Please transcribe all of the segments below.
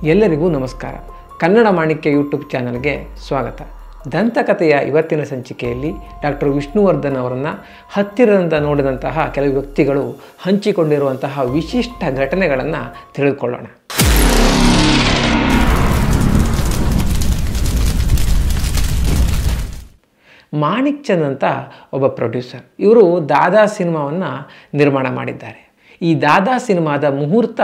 ಎಲ್ಲರಿಗೂ ನಮಸ್ಕಾರ. ಕನ್ನಡ ಮಾಣಿಕ್ಯ ಯೂಟ್ಯೂಬ್ ಚಾನಲ್ಗೆ ಸ್ವಾಗತ. ದಂತಕಥೆಯ ಇವತ್ತಿನ ಸಂಚಿಕೆಯಲ್ಲಿ ಡಾಕ್ಟರ್ ವಿಷ್ಣುವರ್ಧನ್ ಅವರನ್ನು ಹತ್ತಿರದಿಂದ ನೋಡಿದಂತಹ ಕೆಲವು ವ್ಯಕ್ತಿಗಳು ಹಂಚಿಕೊಂಡಿರುವಂತಹ ವಿಶಿಷ್ಟ ಘಟನೆಗಳನ್ನು ತಿಳಿದುಕೊಳ್ಳೋಣ. ಮಾಣಿಕ್ ಚಂದ್ ಅಂತ ಒಬ್ಬ ಪ್ರೊಡ್ಯೂಸರ್. ಇವರು ದಾದಾ ಸಿನಿಮಾವನ್ನು ನಿರ್ಮಾಣ ಮಾಡಿದ್ದಾರೆ. ಈ ದಾದಾ ಸಿನಿಮಾದ ಮುಹೂರ್ತ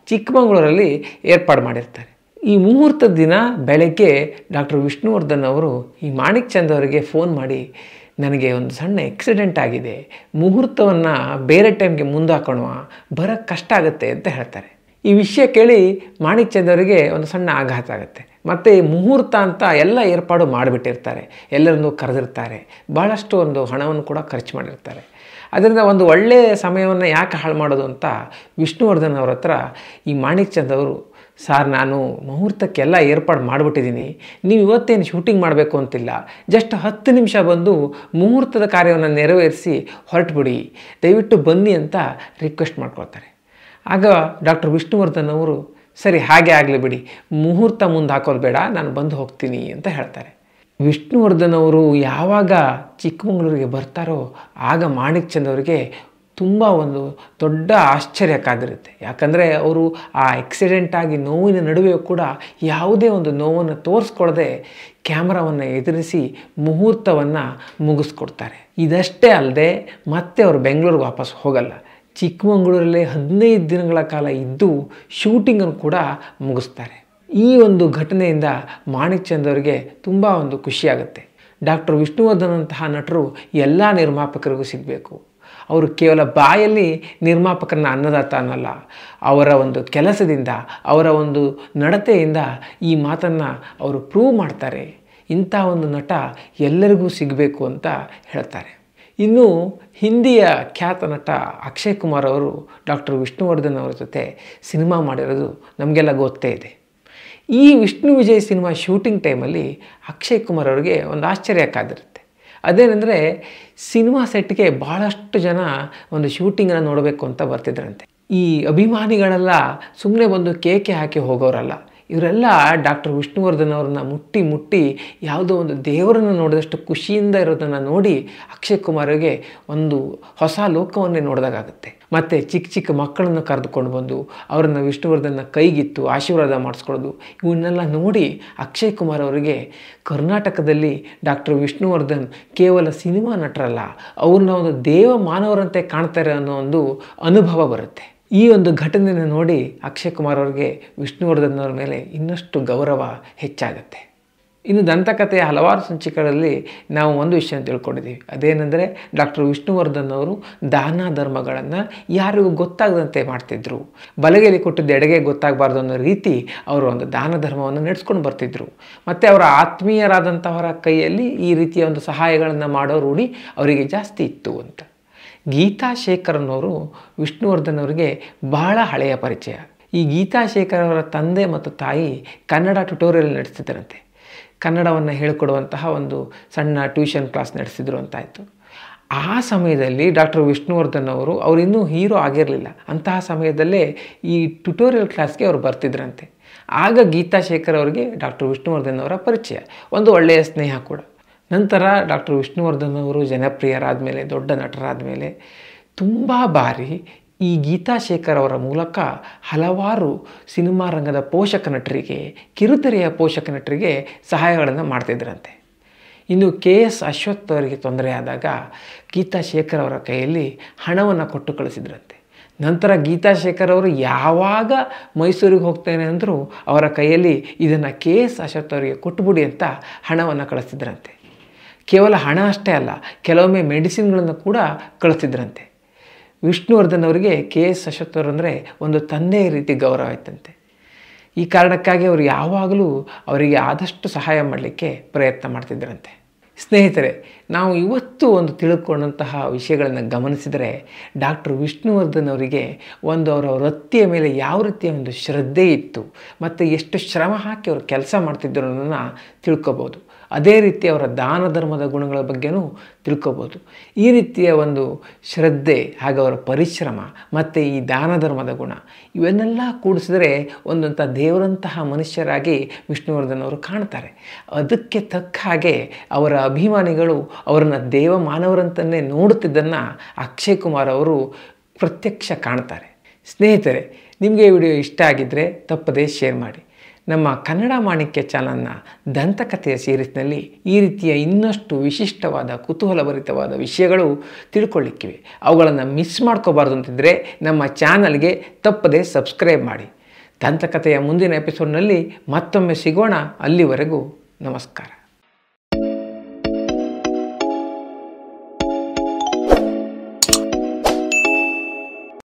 ಚಿಕ್ಕಮಗಳೂರಲ್ಲಿ ಏರ್ಪಾಡು ಮಾಡಿರ್ತಾರೆ. ಈ ಮುಹೂರ್ತದ ದಿನ ಬೆಳಗ್ಗೆ ಡಾಕ್ಟರ್ ವಿಷ್ಣುವರ್ಧನ್ ಅವರು ಈ ಮಾಣಿಕ್ ಚಂದ್ ಅವರಿಗೆ ಫೋನ್ ಮಾಡಿ, ನನಗೆ ಒಂದು ಸಣ್ಣ ಆಕ್ಸಿಡೆಂಟ್ ಆಗಿದೆ, ಮುಹೂರ್ತವನ್ನು ಬೇರೆ ಟೈಮ್ಗೆ ಮುಂದಾಕೋಣ, ಬರೋಕ್ಕೆ ಕಷ್ಟ ಆಗುತ್ತೆ ಅಂತ ಹೇಳ್ತಾರೆ. ಈ ವಿಷಯ ಕೇಳಿ ಮಾಣಿಕ್ ಚಂದ್ ಅವರಿಗೆ ಒಂದು ಸಣ್ಣ ಆಘಾತ ಆಗುತ್ತೆ. ಮತ್ತು ಮುಹೂರ್ತ ಅಂತ ಎಲ್ಲ ಏರ್ಪಾಡು ಮಾಡಿಬಿಟ್ಟಿರ್ತಾರೆ, ಎಲ್ಲರನ್ನೂ ಕರೆದಿರ್ತಾರೆ, ಭಾಳಷ್ಟು ಒಂದು ಹಣವನ್ನು ಕೂಡ ಖರ್ಚು ಮಾಡಿರ್ತಾರೆ. ಅದರಿಂದ ಒಂದು ಒಳ್ಳೆಯ ಸಮಯವನ್ನು ಯಾಕೆ ಹಾಳು ಮಾಡೋದು ಅಂತ ವಿಷ್ಣುವರ್ಧನ್ ಅವ್ರ ಹತ್ರ ಈ ಮಾಣಿಕ್ ಚಂದ್ ಅವರು, ಸಾರ್ ನಾನು ಮುಹೂರ್ತಕ್ಕೆಲ್ಲ ಏರ್ಪಾಡು ಮಾಡಿಬಿಟ್ಟಿದ್ದೀನಿ, ನೀವು ಇವತ್ತೇನು ಶೂಟಿಂಗ್ ಮಾಡಬೇಕು ಅಂತಿಲ್ಲ, ಜಸ್ಟ್ 10 ನಿಮಿಷ ಬಂದು ಮುಹೂರ್ತದ ಕಾರ್ಯವನ್ನು ನೆರವೇರಿಸಿ ಹೊರಟುಬಿಡಿ, ದಯವಿಟ್ಟು ಬನ್ನಿ ಅಂತ ರಿಕ್ವೆಸ್ಟ್ ಮಾಡ್ಕೊಳ್ತಾರೆ. ಆಗ ಡಾಕ್ಟರ್ ವಿಷ್ಣುವರ್ಧನ್ ಅವರು, ಸರಿ ಹಾಗೆ ಆಗಲಿ ಬಿಡಿ, ಮುಹೂರ್ತ ಮುಂದೆ ಹಾಕೋದು ಬೇಡ, ನಾನು ಬಂದು ಹೋಗ್ತೀನಿ ಅಂತ ಹೇಳ್ತಾರೆ. ವಿಷ್ಣುವರ್ಧನ್ ಅವರು ಯಾವಾಗ ಚಿಕ್ಕಮಗಳೂರಿಗೆ ಬರ್ತಾರೋ ಆಗ ಮಾಣಿಕ್ ಚಂದ್ ಅವರಿಗೆ ತುಂಬ ಒಂದು ದೊಡ್ಡ ಆಶ್ಚರ್ಯ ಕಾದಿರುತ್ತೆ. ಯಾಕಂದರೆ ಅವರು ಆ ಆಕ್ಸಿಡೆಂಟ್ ಆಗಿ ನೋವಿನ ನಡುವೆಯೂ ಕೂಡ ಯಾವುದೇ ಒಂದು ನೋವನ್ನು ತೋರಿಸ್ಕೊಡದೆ ಕ್ಯಾಮ್ರಾವನ್ನು ಎದುರಿಸಿ ಮುಹೂರ್ತವನ್ನು ಮುಗಿಸ್ಕೊಡ್ತಾರೆ. ಇದಷ್ಟೇ ಅಲ್ಲದೆ ಮತ್ತೆ ಅವರು ಬೆಂಗಳೂರಿಗೆ ವಾಪಸ್ ಹೋಗಲ್ಲ, ಚಿಕ್ಕಮಗಳೂರಲ್ಲೇ 15 ದಿನಗಳ ಕಾಲ ಇದ್ದು ಶೂಟಿಂಗನ್ನು ಕೂಡ ಮುಗಿಸ್ತಾರೆ. ಈ ಒಂದು ಘಟನೆಯಿಂದ ಮಾಣಿಕ್ ಚಂದ್ ಅವರಿಗೆ ತುಂಬ ಒಂದು ಖುಷಿಯಾಗುತ್ತೆ. ಡಾಕ್ಟರ್ ವಿಷ್ಣುವರ್ಧನ್ ಅಂತಹ ನಟರು ಎಲ್ಲ ನಿರ್ಮಾಪಕರಿಗೂ ಸಿಗಬೇಕು. ಅವರು ಕೇವಲ ಬಾಯಲ್ಲಿ ನಿರ್ಮಾಪಕರನ್ನ ಅನ್ನದಾತ ಅನ್ನಲ್ಲ, ಅವರ ಒಂದು ಕೆಲಸದಿಂದ, ಅವರ ಒಂದು ನಡತೆಯಿಂದ ಈ ಮಾತನ್ನು ಅವರು ಪ್ರೂವ್ ಮಾಡ್ತಾರೆ. ಇಂಥ ಒಂದು ನಟ ಎಲ್ಲರಿಗೂ ಸಿಗಬೇಕು ಅಂತ ಹೇಳ್ತಾರೆ. ಇನ್ನು ಹಿಂದಿಯ ಖ್ಯಾತ ನಟ ಅಕ್ಷಯ್ ಕುಮಾರ್ ಅವರು ಡಾಕ್ಟರ್ ವಿಷ್ಣುವರ್ಧನ್ ಅವರ ಜೊತೆ ಸಿನಿಮಾ ಮಾಡಿರೋದು ನಮಗೆಲ್ಲ ಗೊತ್ತೇ ಇದೆ. ಈ ವಿಷ್ಣು ವಿಜಯ್ ಸಿನಿಮಾ ಶೂಟಿಂಗ್ ಟೈಮಲ್ಲಿ ಅಕ್ಷಯ್ ಕುಮಾರ್ ಅವರಿಗೆ ಒಂದು ಆಶ್ಚರ್ಯ ಕಾದಿರುತ್ತೆ. ಅದೇನೆಂದರೆ ಸಿನಿಮಾ ಸೆಟ್ಗೆ ಭಾಳಷ್ಟು ಜನ ಒಂದು ಶೂಟಿಂಗನ್ನು ನೋಡಬೇಕು ಅಂತ ಬರ್ತಿದ್ರಂತೆ. ಈ ಅಭಿಮಾನಿಗಳೆಲ್ಲ ಸುಮ್ಮನೆ ಬಂದು ಕೇಕೆ ಹಾಕಿ ಹೋಗೋರಲ್ಲ, ಇವರೆಲ್ಲ ಡಾಕ್ಟರ್ ವಿಷ್ಣುವರ್ಧನ್ ಅವ್ರನ್ನ ಮುಟ್ಟಿ ಯಾವುದೋ ಒಂದು ದೇವರನ್ನು ನೋಡಿದಷ್ಟು ಖುಷಿಯಿಂದ ಇರೋದನ್ನು ನೋಡಿ ಅಕ್ಷಯ್ ಕುಮಾರ್ಗೆ ಒಂದು ಹೊಸ ಲೋಕವನ್ನೇ ನೋಡಿದಾಗುತ್ತೆ. ಮತ್ತು ಚಿಕ್ಕ ಮಕ್ಕಳನ್ನು ಕರೆದುಕೊಂಡು ಬಂದು ಅವರನ್ನು ವಿಷ್ಣುವರ್ಧನ್ನ ಕೈಗಿತ್ತು ಆಶೀರ್ವಾದ ಮಾಡಿಸ್ಕೊಳ್ಳೋದು, ಇವನ್ನೆಲ್ಲ ನೋಡಿ ಅಕ್ಷಯ್ ಕುಮಾರ್ ಅವರಿಗೆ ಕರ್ನಾಟಕದಲ್ಲಿ ಡಾಕ್ಟರ್ ವಿಷ್ಣುವರ್ಧನ್ ಕೇವಲ ಸಿನಿಮಾ ನಟರಲ್ಲ, ಅವ್ರನ್ನ ಒಂದು ದೇವ ಮಾನವರಂತೆ ಕಾಣ್ತಾರೆ ಅನ್ನೋ ಒಂದು ಅನುಭವ ಬರುತ್ತೆ. ಈ ಒಂದು ಘಟನೆಯನ್ನು ನೋಡಿ ಅಕ್ಷಯ್ ಕುಮಾರ್ ಅವ್ರಿಗೆ ವಿಷ್ಣುವರ್ಧನ್ ಅವ್ರ ಮೇಲೆ ಇನ್ನಷ್ಟು ಗೌರವ ಹೆಚ್ಚಾಗುತ್ತೆ. ಇನ್ನು ದಂತಕಥೆಯ ಹಲವಾರು ಸಂಚಿಕೆಗಳಲ್ಲಿ ನಾವು ಒಂದು ವಿಷಯ ತಿಳ್ಕೊಂಡಿದ್ದೀವಿ. ಅದೇನೆಂದರೆ ಡಾಕ್ಟರ್ ವಿಷ್ಣುವರ್ಧನ್ ಅವರು ದಾನ ಧರ್ಮಗಳನ್ನು ಯಾರಿಗೂ ಗೊತ್ತಾಗದಂತೆ ಮಾಡ್ತಿದ್ರು. ಬಲಗೈಲಿ ಕೊಟ್ಟಿದ್ದು ಎಡಗೆ ಗೊತ್ತಾಗಬಾರ್ದು ಅನ್ನೋ ರೀತಿ ಅವರು ಒಂದು ದಾನ ಧರ್ಮವನ್ನು ನಡೆಸ್ಕೊಂಡು ಬರ್ತಿದ್ರು. ಮತ್ತು ಅವರ ಆತ್ಮೀಯರಾದಂಥವರ ಕೈಯಲ್ಲಿ ಈ ರೀತಿಯ ಒಂದು ಸಹಾಯಗಳನ್ನು ಮಾಡೋ ರೂಢಿ ಅವರಿಗೆ ಜಾಸ್ತಿ ಇತ್ತು ಅಂತ. ಗೀತಾ ಶೇಖರನ್ ಅವರು ವಿಷ್ಣುವರ್ಧನ್ ಅವರಿಗೆ ಬಹಳ ಹಳೆಯ ಪರಿಚಯ. ಈ ಗೀತಾ ಶೇಖರ್ ಅವರ ತಂದೆ ಮತ್ತು ತಾಯಿ ಕನ್ನಡ ಟ್ಯುಟೋರಿಯಲ್ ನಡೆಸ್ತಿದ್ದರಂತೆ. ಕನ್ನಡವನ್ನು ಹೇಳಿಕೊಡುವಂತಹ ಒಂದು ಸಣ್ಣ ಟ್ಯೂಷನ್ ಕ್ಲಾಸ್ ನಡೆಸಿದ್ರು ಅಂತಾಯಿತು. ಆ ಸಮಯದಲ್ಲಿ ಡಾಕ್ಟರ್ ವಿಷ್ಣುವರ್ಧನ್ ಅವರು ಇನ್ನೂ ಹೀರೋ ಆಗಿರಲಿಲ್ಲ. ಅಂತಹ ಸಮಯದಲ್ಲೇ ಈ ಟ್ಯುಟೋರಿಯಲ್ ಕ್ಲಾಸ್ಗೆ ಅವರು ಬರ್ತಿದ್ರಂತೆ. ಆಗ ಗೀತಾ ಶೇಖರ್ ಅವರಿಗೆ ಡಾಕ್ಟರ್ ವಿಷ್ಣುವರ್ಧನ್ ಅವರ ಪರಿಚಯ, ಒಂದು ಒಳ್ಳೆಯ ಸ್ನೇಹ ಕೂಡ. ನಂತರ ಡಾಕ್ಟರ್ ವಿಷ್ಣುವರ್ಧನ್ ಅವರು ಜನಪ್ರಿಯರಾದ ಮೇಲೆ, ದೊಡ್ಡ ನಟರಾದ ಮೇಲೆ ತುಂಬ ಬಾರಿ ಈ ಗೀತಾ ಶೇಖರ್ ಅವರ ಮೂಲಕ ಹಲವಾರು ಸಿನಿಮಾ ರಂಗದ ಪೋಷಕ ನಟರಿಗೆ, ಕಿರುತೆರೆಯ ಪೋಷಕ ನಟರಿಗೆ ಸಹಾಯಗಳನ್ನು ಮಾಡ್ತಿದ್ರಂತೆ. ಇನ್ನು KS ಅಶ್ವಥ್ ಅವರಿಗೆ ತೊಂದರೆ ಆದಾಗ ಗೀತಾ ಶೇಖರ್ ಅವರ ಕೈಯಲ್ಲಿ ಹಣವನ್ನು ಕೊಟ್ಟು ಕಳಿಸಿದ್ರಂತೆ. ನಂತರ ಗೀತಾ ಶೇಖರ್ ಅವರು ಯಾವಾಗ ಮೈಸೂರಿಗೆ ಹೋಗ್ತೇನೆ ಅಂದರೂ ಅವರ ಕೈಯಲ್ಲಿ ಇದನ್ನು KS ಅಶ್ವಥ್ ಅವರಿಗೆ ಕೊಟ್ಟುಬಿಡಿ ಅಂತ ಹಣವನ್ನು ಕಳಿಸ್ತಿದ್ರಂತೆ. ಕೇವಲ ಹಣ ಅಷ್ಟೇ ಅಲ್ಲ, ಕೆಲವೊಮ್ಮೆ ಮೆಡಿಸಿನ್ಗಳನ್ನು ಕೂಡ ಕಳಿಸ್ತಿದ್ರಂತೆ. ವಿಷ್ಣುವರ್ಧನ್ ಅವರಿಗೆ KS ಅಶ್ವಥ್ ಅವರು ಅಂದರೆ ಒಂದು ತಂದೆಯ ರೀತಿ ಗೌರವ ಆಯ್ತಂತೆ. ಈ ಕಾರಣಕ್ಕಾಗಿ ಅವರು ಯಾವಾಗಲೂ ಅವರಿಗೆ ಆದಷ್ಟು ಸಹಾಯ ಮಾಡಲಿಕ್ಕೆ ಪ್ರಯತ್ನ ಮಾಡ್ತಿದ್ದರಂತೆ. ಸ್ನೇಹಿತರೆ, ನಾವು ಇವತ್ತು ಒಂದು ತಿಳ್ಕೊಂಡಂತಹ ವಿಷಯಗಳನ್ನು ಗಮನಿಸಿದರೆ ಡಾಕ್ಟರ್ ವಿಷ್ಣುವರ್ಧನ್ ಅವರಿಗೆ ಅವರ ವೃತ್ತಿಯ ಮೇಲೆ ಯಾವ ರೀತಿಯ ಒಂದು ಶ್ರದ್ಧೆ ಇತ್ತು ಮತ್ತು ಎಷ್ಟು ಶ್ರಮ ಹಾಕಿ ಅವರು ಕೆಲಸ ಮಾಡ್ತಿದ್ದರು ಅನ್ನೋದನ್ನು ತಿಳ್ಕೊಬೋದು. ಅದೇ ರೀತಿ ಅವರ ದಾನ ಧರ್ಮದ ಗುಣಗಳ ಬಗ್ಗೆನೂ ತಿಳ್ಕೊಬೋದು. ಈ ರೀತಿಯ ಒಂದು ಶ್ರದ್ಧೆ ಹಾಗೂ ಅವರ ಪರಿಶ್ರಮ ಮತ್ತು ಈ ದಾನ ಧರ್ಮದ ಗುಣ ಇವನ್ನೆಲ್ಲ ಕೂಡಿಸಿದ್ರೆ ಒಂದಂಥ ದೇವರಂತಹ ಮನುಷ್ಯರಾಗಿ ವಿಷ್ಣುವರ್ಧನ್ ಅವರು ಕಾಣ್ತಾರೆ. ಅದಕ್ಕೆ ತಕ್ಕ ಹಾಗೆ ಅವರ ಅಭಿಮಾನಿಗಳು ಅವರನ್ನು ದೇವ ಮಾನವರಂತನ್ನೇ ನೋಡುತ್ತಿದ್ದನ್ನು ಅಕ್ಷಯ್ ಕುಮಾರ್ ಅವರು ಪ್ರತ್ಯಕ್ಷ ಕಾಣ್ತಾರೆ. ಸ್ನೇಹಿತರೆ, ನಿಮಗೆ ಈ ವಿಡಿಯೋ ಇಷ್ಟ ಆಗಿದ್ದರೆ ತಪ್ಪದೇ ಶೇರ್ ಮಾಡಿ. ನಮ್ಮ ಕನ್ನಡ ಮಾಣಿಕ್ಯ ಚಾನಲ್ನ ದಂತಕಥೆಯ ಸೀರೀಸ್ನಲ್ಲಿ ಈ ರೀತಿಯ ಇನ್ನಷ್ಟು ವಿಶಿಷ್ಟವಾದ ಕುತೂಹಲಭರಿತವಾದ ವಿಷಯಗಳು ತಿಳ್ಕೊಳ್ಳಿಕ್ಕಿವೆ. ಅವುಗಳನ್ನು ಮಿಸ್ ಮಾಡ್ಕೋಬಾರ್ದು ಅಂತಿದ್ದರೆ ನಮ್ಮ ಚಾನಲ್ಗೆ ತಪ್ಪದೇ ಸಬ್ಸ್ಕ್ರೈಬ್ ಮಾಡಿ. ದಂತಕಥೆಯ ಮುಂದಿನ ಎಪಿಸೋಡ್ನಲ್ಲಿ ಮತ್ತೊಮ್ಮೆ ಸಿಗೋಣ. ಅಲ್ಲಿವರೆಗೂ ನಮಸ್ಕಾರ.